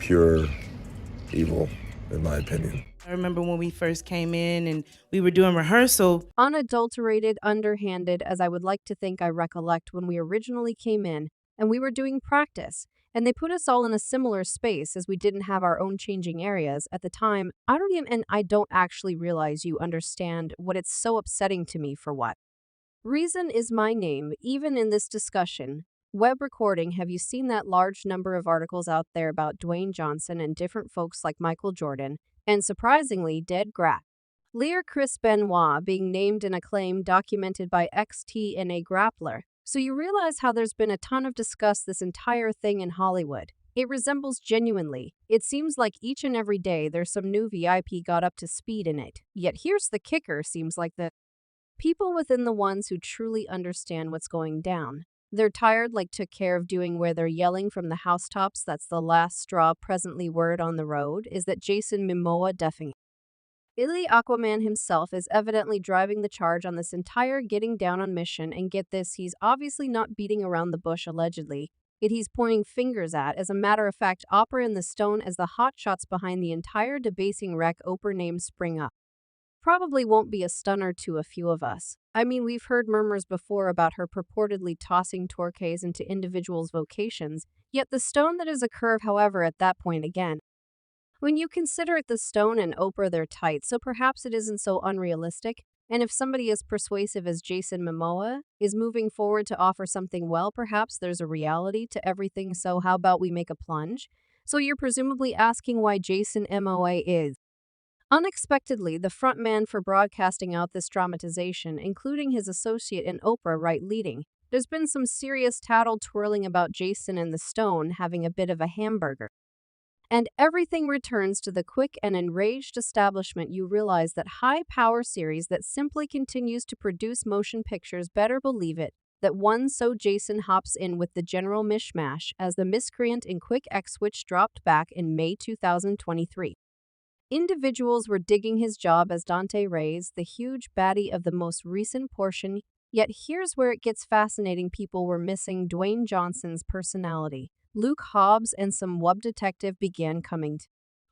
pure evil, in my opinion. I remember when we first came in and we were doing rehearsal. Unadulterated, underhanded, as I would like to think I recollect when we originally came in and we were doing practice, and they put us all in a similar space as we didn't have our own changing areas at the time. I don't actually realize you understand what it's so upsetting to me for what. Reason is my name, even in this discussion. Web recording, have you seen that large number of articles out there about Dwayne Johnson and different folks like Michael Jordan, and surprisingly, dead grat? Lear Chris Benoit being named in a claim documented by XTNA Grappler. So you realize how there's been a ton of discuss this entire thing in Hollywood. It resembles genuinely. It seems like each and every day there's some new VIP got up to speed in it. Yet here's the kicker, seems like the people within the ones who truly understand what's going down. They're tired, like took care of doing where they're yelling from the housetops. That's the last straw. Presently word on the road is that Jason Momoa defing Billy Aquaman himself is evidently driving the charge on this entire getting down on mission, and get this, he's obviously not beating around the bush allegedly. He's pointing fingers at, as a matter of fact, Oprah and the Stone as the hotshots behind the entire debasing wreck Oprah named spring up. Probably won't be a stunner to a few of us. I mean, we've heard murmurs before about her purportedly tossing torques into individuals' vocations, yet the Stone that is a curve, however, at that point again. When you consider it, the Stone and Oprah, they're tight, so perhaps it isn't so unrealistic. And if somebody as persuasive as Jason Momoa is moving forward to offer something, well, perhaps there's a reality to everything, so how about we make a plunge? So you're presumably asking why Jason Momoa is unexpectedly the front man for broadcasting out this dramatization, including his associate and Oprah right leading. There's been some serious tattle twirling about Jason and the Stone having a bit of a hamburger. And everything returns to the quick and enraged establishment. You realize that high-power series that simply continues to produce motion pictures, better believe it, that one so Jason hops in with the general mishmash as the miscreant in Quick X, which dropped back in May 2023. Individuals were digging his job as Dante Reyes, the huge baddie of the most recent portion, yet here's where it gets fascinating. People were missing Dwayne Johnson's personality. Luke Hobbs and some wub detective began coming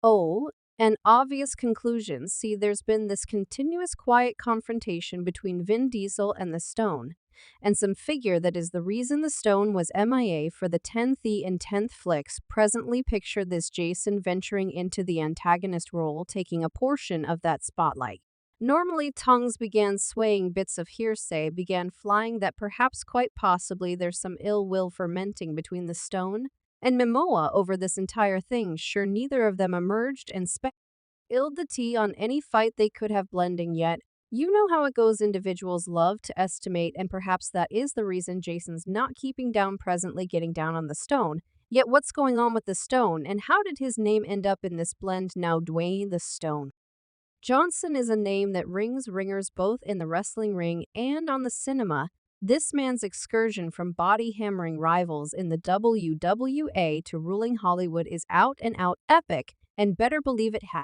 to an obvious conclusion. See, there's been this continuous quiet confrontation between Vin Diesel and the Stone, and some figure that is the reason the Stone was MIA for the 10th and 10th flicks. Presently picture this Jason venturing into the antagonist role, taking a portion of that spotlight. Normally tongues began swaying, bits of hearsay began flying that perhaps quite possibly there's some ill will fermenting between the Stone and Momoa over this entire thing. Sure, neither of them emerged and spilled the tea on any fight they could have blending yet. You know how it goes, individuals love to estimate, and perhaps that is the reason Jason's not keeping down, presently getting down on the Stone. Yet what's going on with the Stone, and how did his name end up in this blend now? Dwayne the Stone Johnson is a name that rings ringers both in the wrestling ring and on the cinema. This man's excursion from body-hammering rivals in the WWA to ruling Hollywood is out and out epic, and better believe it has.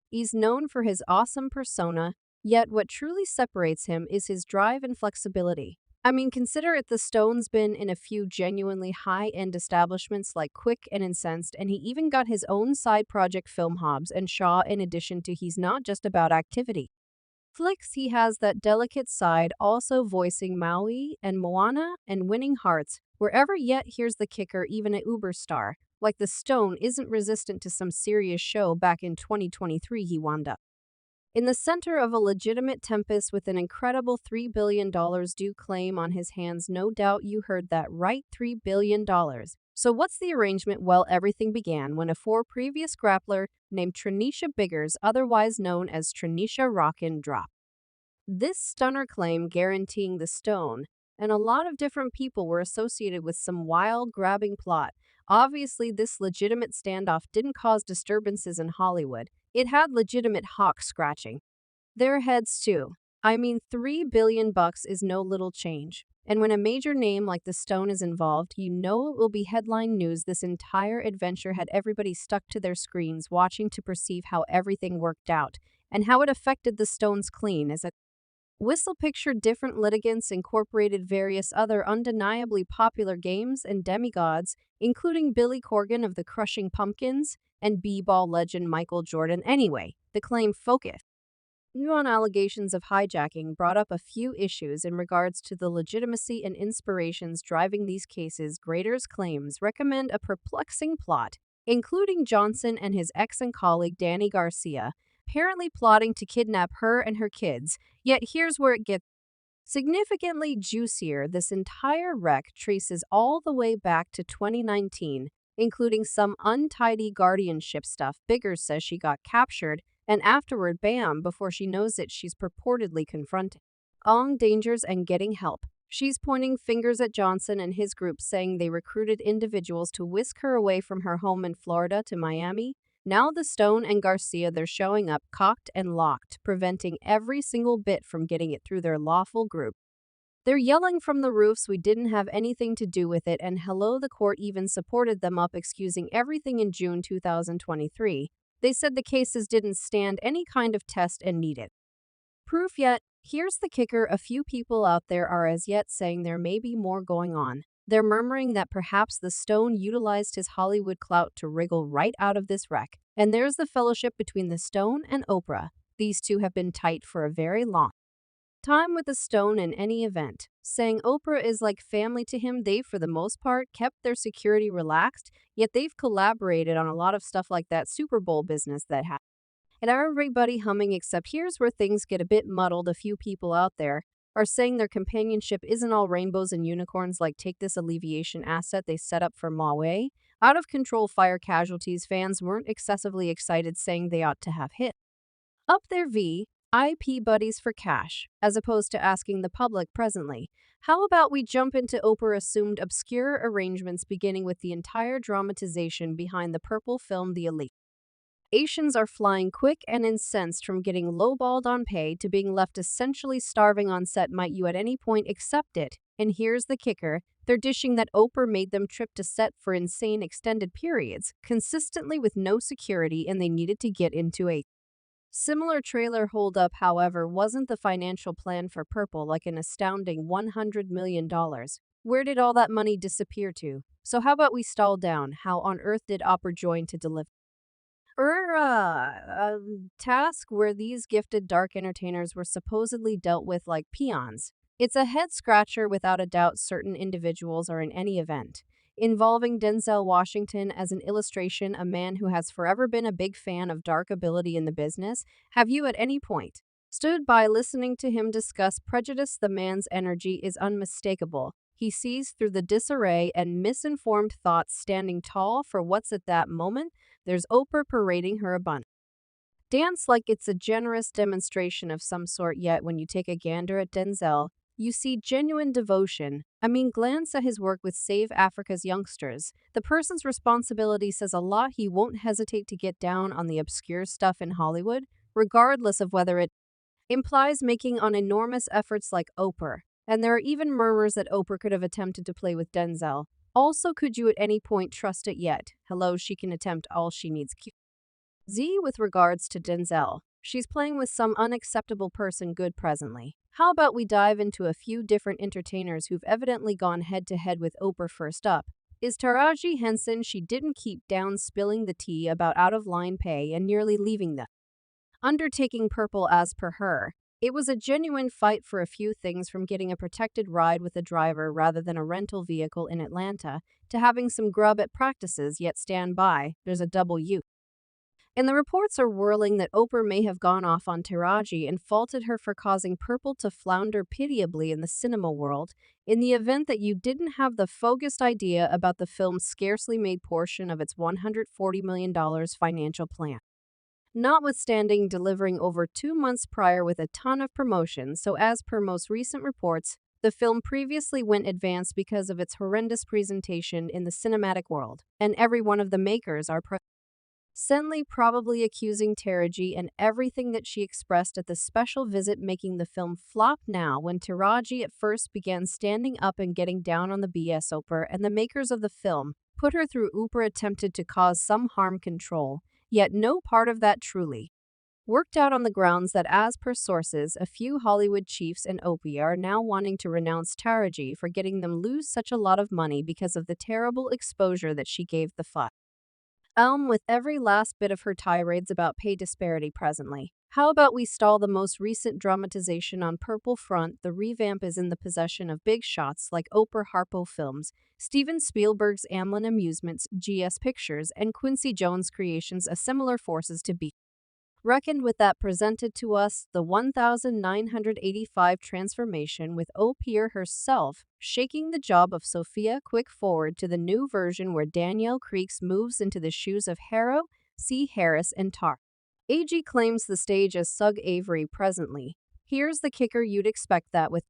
He's known for his awesome persona, yet what truly separates him is his drive and flexibility. I mean, consider it, the Stone's been in a few genuinely high-end establishments like Quick and Incensed, and he even got his own side project film Hobbs and Shaw. In addition to, he's not just about activity flicks, he has that delicate side, also voicing Maui and Moana and winning hearts wherever. Yet here's the kicker, even a uber star like the Stone isn't resistant to some serious show. Back in 2023 he wound up in the center of a legitimate tempest with an incredible $3 billion due claim on his hands. No doubt you heard that right, $3 billion. So what's the arrangement? Well, everything began when a previous grappler named Tranisha Biggers, otherwise known as Tranisha Rockin', dropped this stunner claim guaranteeing the Stone and a lot of different people were associated with some wild grabbing plot. Obviously, this legitimate standoff didn't cause disturbances in Hollywood. It had legitimate hawks scratching their heads too. I mean, $3 billion is no little change. And when a major name like the Stone is involved, you know it will be headline news. This entire adventure had everybody stuck to their screens watching to perceive how everything worked out and how it affected the Stone's clean as a Whistle pictured different litigants, incorporated various other undeniably popular games and demigods, including Billy Corgan of the Crushing Pumpkins and b-ball legend Michael Jordan. Anyway, the claim focused on allegations of hijacking brought up a few issues in regards to the legitimacy and inspirations driving these cases. Grader's claims recommend a perplexing plot, including Johnson and his ex and colleague Danny Garcia apparently plotting to kidnap her and her kids. Yet here's where it gets significantly juicier. This entire wreck traces all the way back to 2019, including some untidy guardianship stuff. Biggers says she got captured, and afterward, bam, before she knows it, she's purportedly confronted on dangers and getting help. She's pointing fingers at Johnson and his group, saying they recruited individuals to whisk her away from her home in Florida to Miami. Now the Stone and Garcia, they're showing up cocked and locked, preventing every single bit from getting it through their lawful group. They're yelling from the roofs, "We didn't have anything to do with it," and hello, the court even supported them up, excusing everything. In June 2023. They said the cases didn't stand any kind of test and needed proof. Yet, here's the kicker: a few people out there are as yet saying there may be more going on. They're murmuring that perhaps the Stone utilized his Hollywood clout to wriggle right out of this wreck. And there's the fellowship between the Stone and Oprah. These two have been tight for a very long time with the Stone in any event, saying Oprah is like family to him. They've, for the most part, kept their security relaxed, yet they've collaborated on a lot of stuff like that Super Bowl business that happened. And everybody humming, except here's where things get a bit muddled. A few people out there are saying their companionship isn't all rainbows and unicorns. Like, take this alleviation asset they set up for Maui. Out of control fire casualties. Fans weren't excessively excited, saying they ought to have hit up their VIP buddies for cash, as opposed to asking the public presently. How about we jump into Oprah assumed obscure arrangements, beginning with the entire dramatization behind the purple film The Elite. Asians are flying quick and incensed, from getting lowballed on pay to being left essentially starving on set. Might you at any point accept it? And here's the kicker: they're dishing that Oprah made them trip to set for insane extended periods, consistently with no security, and they needed to get into a similar trailer holdup. However, wasn't the financial plan for Purple like an astounding $100 million? Where did all that money disappear to? So how about we stall down? How on earth did Oprah join to deliver a task where these gifted dark entertainers were supposedly dealt with like peons? It's a head-scratcher without a doubt. Certain individuals are in any event, involving Denzel Washington as an illustration, a man who has forever been a big fan of dark ability in the business. Have you at any point stood by listening to him discuss prejudice? The man's energy is unmistakable. He sees through the disarray and misinformed thoughts, standing tall for what's at that moment. There's Oprah parading her abundant dance like it's a generous demonstration of some sort, yet when you take a gander at Denzel, you see genuine devotion. I mean, glance at his work with Save Africa's Youngsters. The person's responsibility says a lot. He won't hesitate to get down on the obscure stuff in Hollywood, regardless of whether it implies making on enormous efforts like Oprah. And there are even murmurs that Oprah could have attempted to play with Denzel. Also, could you at any point trust it yet? Hello, she can attempt all she needs. With regards to Denzel, she's playing with some unacceptable person good presently. How about we dive into a few different entertainers who've evidently gone head-to-head with Oprah? First up is Taraji Henson. She didn't keep down spilling the tea about out-of-line pay and nearly leaving the undertaking Purple. As per her, it was a genuine fight for a few things, from getting a protected ride with a driver rather than a rental vehicle in Atlanta, to having some grub at practices. Yet stand by, there's a double U. And the reports are whirling that Oprah may have gone off on Taraji and faulted her for causing Purple to flounder pitiably in the cinema world. In the event that you didn't have the focused idea about the film's scarcely made portion of its $140 million financial plan, notwithstanding delivering over 2 months prior with a ton of promotion. So as per most recent reports, the film previously went advanced because of its horrendous presentation in the cinematic world, and every one of the makers are Senley probably accusing Taraji and everything that she expressed at the special visit, making the film flop. Now, when Taraji at first began standing up and getting down on the BS, Oprah and the makers of the film put her through. Oprah attempted to cause some harm control, yet no part of that truly Worked out on the grounds that, as per sources, a few Hollywood chiefs and Oprah are now wanting to renounce Taraji for getting them lose such a lot of money because of the terrible exposure that she gave the fight. With every last bit of her tirades about pay disparity presently. How about we stall the most recent dramatization on Purple Front? The revamp is in the possession of big shots like Oprah Harpo Films, Steven Spielberg's Amblin Amusements, GS Pictures, and Quincy Jones Creations, as similar forces to be reckoned with. That presented to us the 1985 transformation with Oprah herself shaking the job of Sophia. Quick forward to the new version where Danielle Creeks moves into the shoes of Harrow C. Harris and Tar. AG claims the stage as Sug Avery presently. Here's the kicker: you'd expect that with